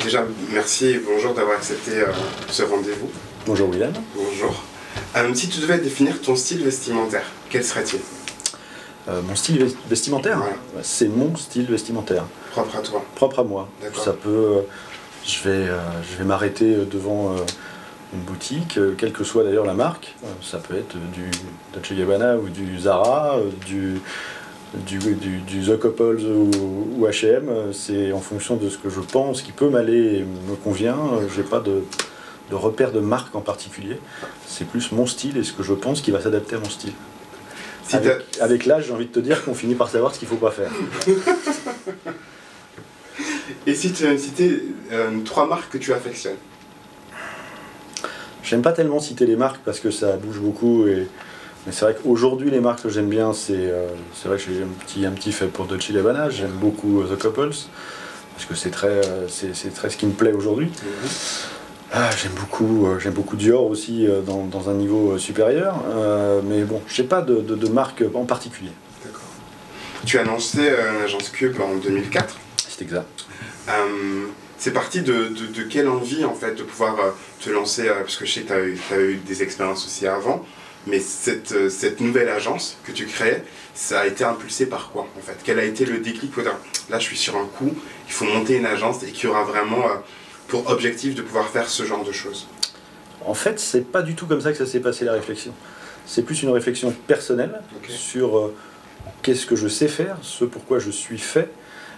Déjà, merci et bonjour d'avoir accepté ce rendez-vous. Bonjour William. Bonjour. Si tu devais définir ton style vestimentaire, quel serait-il? Mon style vestimentaire, ouais. C'est mon style vestimentaire. Propre à toi? Propre à moi. Ça peut, je vais m'arrêter devant une boutique, quelle que soit d'ailleurs la marque. Ça peut être du Dolce & Gabbana ou du Zara, du The Couples ou H&M. C'est en fonction de ce que je pense qui peut m'aller et me convient. J'ai pas de repère de marque en particulier. C'est plus mon style et ce que je pense qui va s'adapter à mon style. Avec l'âge, j'ai envie de te dire qu'on finit par savoir ce qu'il ne faut pas faire. Et si tu devais me citer 3 marques que tu affectionnes? J'aime pas tellement citer les marques parce que ça bouge beaucoup. Mais c'est vrai qu'aujourd'hui, les marques que j'aime bien, c'est vrai que j'ai un petit fait pour Dolce & Gabbana. J'aime beaucoup The Couples parce que c'est très ce qui me plaît aujourd'hui. J'aime beaucoup Dior aussi dans un niveau supérieur, mais bon, je n'ai pas de marque en particulier. D'accord. Tu as lancé l'agence Cube en 2004. C'est exact. C'est parti de quelle envie en fait de pouvoir te lancer, parce que je sais que tu as eu des expériences aussi avant, mais cette nouvelle agence que tu créais, ça a été impulsé par quoi en fait? Quel a été le déclic pour dire, là je suis sur un coup, il faut monter une agence et qui aura vraiment pour objectif de pouvoir faire ce genre de choses? En fait, c'est pas du tout comme ça que ça s'est passé la réflexion. C'est plus une réflexion personnelle sur qu'est-ce que je sais faire, ce pourquoi je suis fait,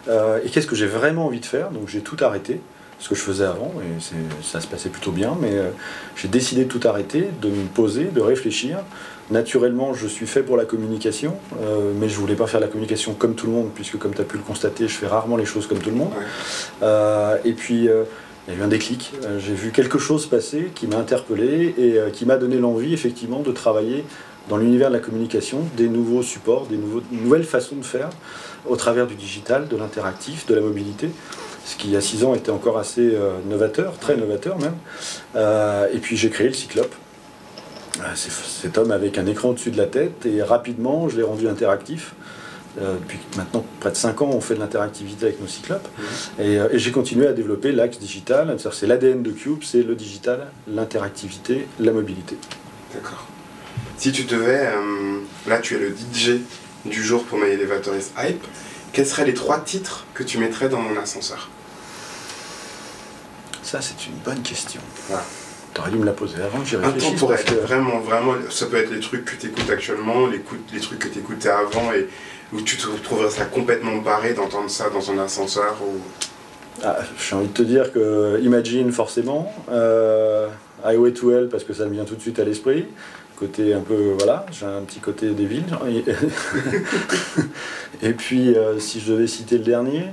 et qu'est-ce que j'ai vraiment envie de faire. Donc j'ai tout arrêté, ce que je faisais avant, et ça se passait plutôt bien, mais j'ai décidé de tout arrêter, de me poser, de réfléchir. Naturellement, je suis fait pour la communication, mais je voulais pas faire la communication comme tout le monde, puisque comme tu as pu le constater, je fais rarement les choses comme tout le monde. Et puis il y a eu un déclic, j'ai vu quelque chose passer qui m'a interpellé et qui m'a donné l'envie effectivement de travailler dans l'univers de la communication, des nouveaux supports, des nouvelles façons de faire au travers du digital, de l'interactif, de la mobilité, ce qui il y a 6 ans était encore assez novateur, très novateur même. Et puis j'ai créé le Cyclope, cet homme avec un écran au-dessus de la tête, et rapidement je l'ai rendu interactif. Depuis maintenant près de 5 ans, on fait de l'interactivité avec nos cyclopes. Et j'ai continué à développer l'axe digital. C'est l'ADN de Cube, c'est le digital, l'interactivité, la mobilité. D'accord. Si tu devais, là tu es le DJ du jour pour My Elevator is Hype, quels seraient les 3 titres que tu mettrais dans mon ascenseur? Ça, c'est une bonne question. Voilà. T'aurais dû me la poser avant que j'y réfléchisse. Intemporel, vraiment, ça peut être les trucs que tu écoutes actuellement, les trucs que tu écoutais avant, et où tu te trouverais ça complètement barré d'entendre ça dans un ascenseur ou... J'ai envie de te dire que Imagine forcément, Highway to Hell parce que ça me vient tout de suite à l'esprit, côté un peu, voilà, j'ai un petit côté des villes. Et puis si je devais citer le dernier,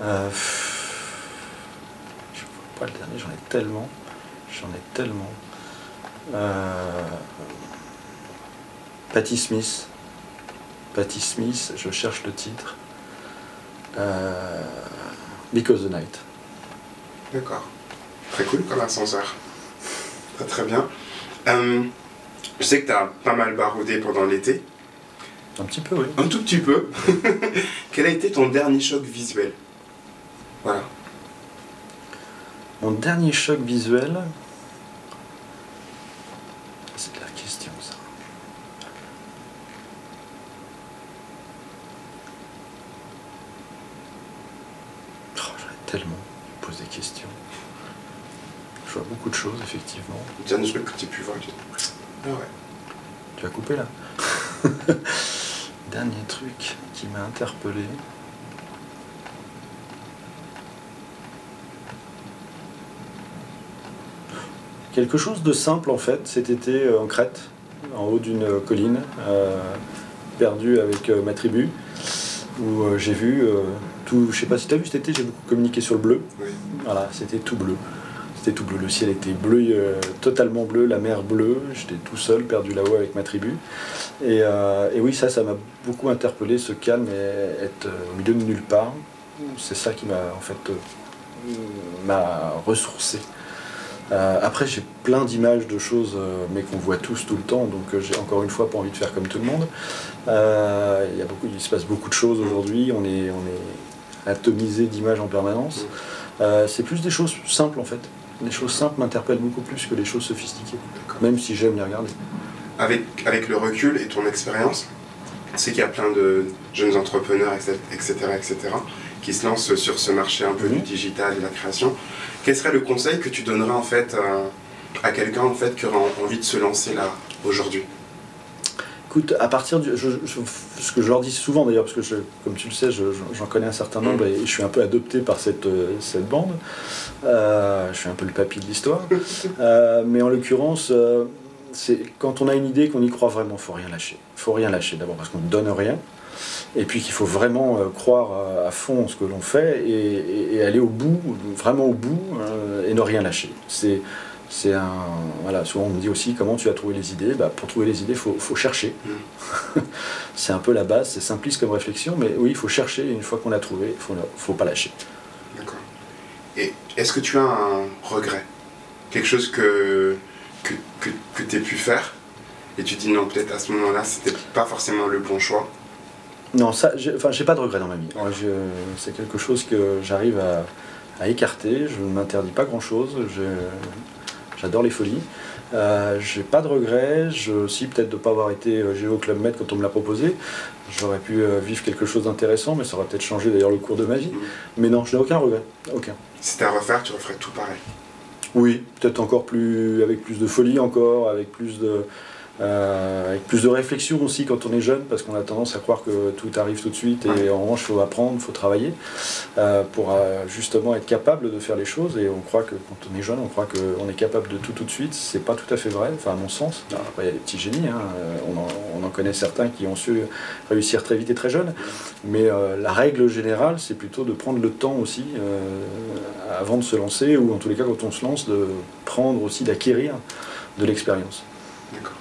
je ne sais pas le dernier, j'en ai tellement. Patti Smith, je cherche le titre. Because the Night. D'accord. Très cool comme ascenseur. Très très bien. Je sais que tu as pas mal baroudé pendant l'été. Un petit peu, oui. Un tout petit peu. Quel a été ton dernier choc visuel? Voilà. Mon dernier choc visuel... C'est de la question, ça. Tellement pose des questions. Je vois beaucoup de choses, effectivement. Le dernier truc que tu as pu voir, ah ouais. Tu as coupé là. Dernier truc qui m'a interpellé. Quelque chose de simple en fait, cet été en Crète, en haut d'une colline, perdue avec ma tribu, où j'ai vu tout, je sais pas si tu as vu cet été, j'ai beaucoup communiqué sur le bleu. Oui. Voilà, c'était tout bleu. C'était tout bleu, le ciel était bleu, totalement bleu, la mer bleue, j'étais tout seul, perdu là-haut avec ma tribu. Et oui, ça m'a beaucoup interpellé, ce calme et être au milieu de nulle part. C'est ça qui m'a en fait m'a ressourcé. Après j'ai plein d'images de choses mais qu'on voit tous tout le temps, donc j'ai encore une fois pas envie de faire comme tout le monde. Il se passe beaucoup de choses aujourd'hui, on est atomisé d'images en permanence. C'est plus des choses simples en fait. Les choses simples m'interpellent beaucoup plus que les choses sophistiquées, même si j'aime les regarder. Avec le recul et ton expérience, tu sais qu'il y a plein de jeunes entrepreneurs, etc., qui se lancent sur ce marché un peu du digital et de la création. Quel serait le conseil que tu donnerais en fait à quelqu'un en fait qui aurait envie de se lancer là aujourd'hui? Écoute, à partir du... ce que je leur dis souvent d'ailleurs, parce que comme tu le sais, j'en connais un certain nombre et je suis un peu adopté par cette bande. Je suis un peu le papy de l'histoire. Mais en l'occurrence, c'est quand on a une idée, qu'on y croit vraiment, il ne faut rien lâcher. Il ne faut rien lâcher d'abord parce qu'on ne donne rien. Et puis qu'il faut vraiment croire à fond ce que l'on fait et aller au bout, vraiment au bout, et ne rien lâcher. Voilà, souvent on me dit aussi comment tu as trouvé les idées. Pour trouver les idées, il faut chercher. C'est un peu la base, c'est simpliste comme réflexion, mais oui, il faut chercher, et une fois qu'on l'a trouvé, il ne faut pas lâcher. D'accord. Et est-ce que tu as un regret? Quelque chose que tu aies pu faire, et tu dis non, peut-être à ce moment-là, c'était pas forcément le bon choix? Non, ça, j'ai pas de regret dans ma vie. C'est quelque chose que j'arrive à écarter, je ne m'interdis pas grand-chose. J'adore les folies. J'ai pas de regrets, aussi peut-être de ne pas avoir été Géo Club Med quand on me l'a proposé. J'aurais pu vivre quelque chose d'intéressant, mais ça aurait peut-être changé d'ailleurs le cours de ma vie. Mais non, je n'ai aucun regret, aucun. Si c'était à refaire, tu referais tout pareil? Oui, peut-être encore avec plus de folie encore, avec plus de réflexion aussi quand on est jeune, parce qu'on a tendance à croire que tout arrive tout de suite et en revanche il faut apprendre, il faut travailler pour justement être capable de faire les choses. Et on croit que quand on est jeune, on croit qu'on est capable de tout de suite. C'est pas tout à fait vrai, enfin à mon sens. Alors, après il y a des petits génies, hein. On en connaît certains qui ont su réussir très vite et très jeune, mais la règle générale c'est plutôt de prendre le temps aussi avant de se lancer, ou en tous les cas quand on se lance, de prendre aussi, d'acquérir de l'expérience. D'accord.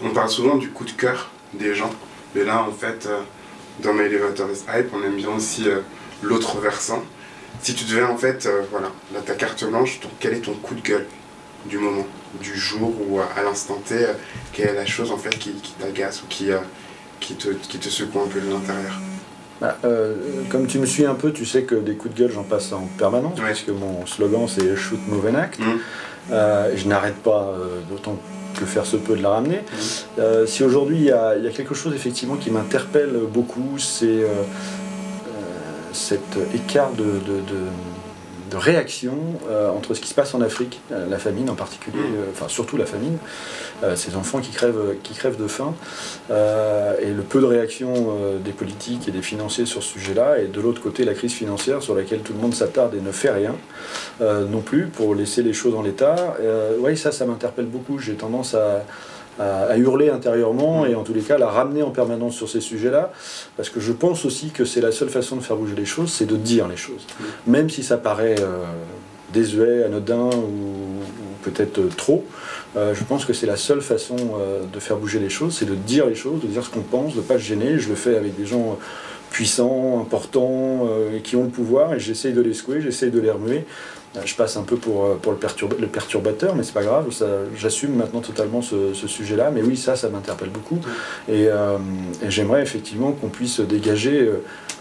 On parle souvent du coup de cœur des gens, mais là en fait, dans My Elevator is Hype, on aime bien aussi l'autre versant. Si tu devais en fait, voilà, là ta carte blanche, quel est ton coup de gueule du moment, du jour ou à l'instant T, quelle est la chose en fait qui t'agace ou qui te secoue un peu de l'intérieur? Comme tu me suis un peu, tu sais que des coups de gueule j'en passe en permanence, puisque mon slogan c'est Shoot, Move and Act. Je n'arrête pas d'autant que faire se peut de la ramener. Si aujourd'hui il y a quelque chose effectivement qui m'interpelle beaucoup, c'est cet écart de réaction entre ce qui se passe en Afrique, la famine en particulier, enfin surtout la famine, ces enfants qui crèvent de faim, et le peu de réaction des politiques et des financiers sur ce sujet-là, et de l'autre côté la crise financière sur laquelle tout le monde s'attarde et ne fait rien non plus pour laisser les choses en l'état. Oui, ça m'interpelle beaucoup. J'ai tendance à hurler intérieurement et en tous les cas à la ramener en permanence sur ces sujets-là, parce que je pense aussi que c'est la seule façon de faire bouger les choses, c'est de dire les choses. Même si ça paraît désuet, anodin ou peut-être trop, je pense que c'est la seule façon de faire bouger les choses, c'est de dire les choses, de dire ce qu'on pense, de ne pas se gêner. Je le fais avec des gens puissants, importants, qui ont le pouvoir, et j'essaye de les secouer, j'essaye de les remuer. Je passe un peu pour le perturbateur, mais c'est pas grave, j'assume maintenant totalement ce sujet-là. Mais oui, ça m'interpelle beaucoup. Et j'aimerais effectivement qu'on puisse dégager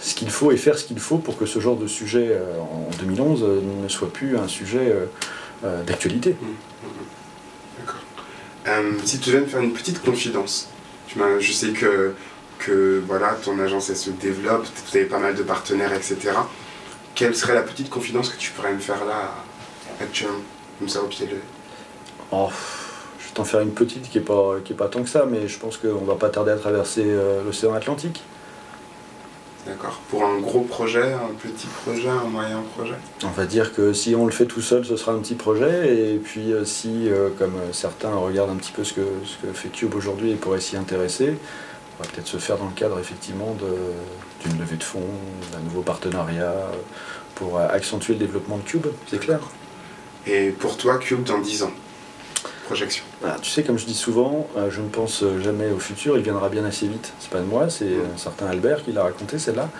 ce qu'il faut et faire ce qu'il faut pour que ce genre de sujet, en 2011, ne soit plus un sujet d'actualité. D'accord. Si tu devais me faire une petite confidence, je sais que voilà, ton agence elle se développe, vous avez pas mal de partenaires, etc. Quelle serait la petite confidence que tu pourrais me faire là, actuellement, comme ça au pied levé? Je vais t'en faire une petite qui est pas tant que ça, mais je pense qu'on va pas tarder à traverser l'océan Atlantique. D'accord. Pour un gros projet, un petit projet, un moyen projet? On va dire que si on le fait tout seul, ce sera un petit projet, et puis si, comme certains regardent un petit peu ce que fait Cube aujourd'hui et pourraient s'y intéresser, on va peut-être se faire dans le cadre effectivement d'une levée de fonds, d'un nouveau partenariat pour accentuer le développement de Cube, c'est clair. Et pour toi, Cube dans 10 ans, projection? Tu sais, comme je dis souvent, je ne pense jamais au futur, il viendra bien assez vite. C'est pas de moi, c'est un certain Albert qui l'a raconté celle-là.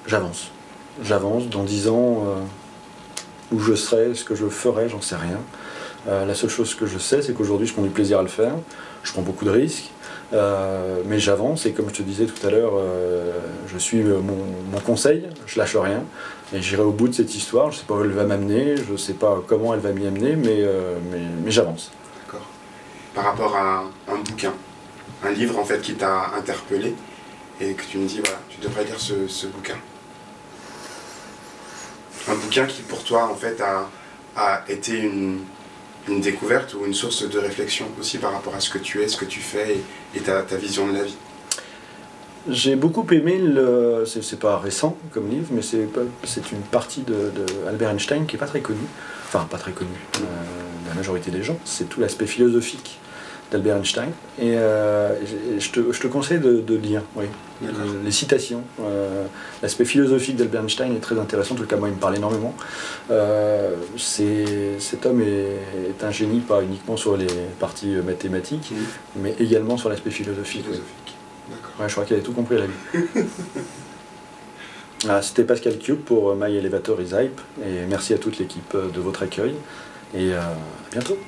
J'avance. Dans 10 ans, où je serai, ce que je ferai, j'en sais rien. La seule chose que je sais, c'est qu'aujourd'hui je prends du plaisir à le faire, je prends beaucoup de risques. Mais j'avance, et comme je te disais tout à l'heure, je suis mon conseil, je lâche rien, et j'irai au bout de cette histoire. Je ne sais pas où elle va m'amener, je ne sais pas comment elle va m'y amener, mais j'avance. D'accord. Par rapport à un bouquin, un livre en fait qui t'a interpellé, et que tu me dis, voilà, tu devrais lire ce bouquin. Un bouquin qui pour toi en fait a été une découverte ou une source de réflexion aussi par rapport à ce que tu es, ce que tu fais et ta vision de la vie. J'ai beaucoup aimé, c'est pas récent comme livre, mais c'est une partie de Albert Einstein qui n'est pas très connue, enfin pas très connue, la majorité des gens, c'est tout l'aspect philosophique d'Albert Einstein, et je te conseille de lire, oui, les citations. L'aspect philosophique d'Albert Einstein est très intéressant, en tout cas moi il me parle énormément. Cet homme est un génie, pas uniquement sur les parties mathématiques, mais également sur l'aspect philosophique. Ouais, je crois qu'il avait tout compris à la vie. C'était Pascal Cube pour My Elevator is Hype, et merci à toute l'équipe de votre accueil, et à bientôt.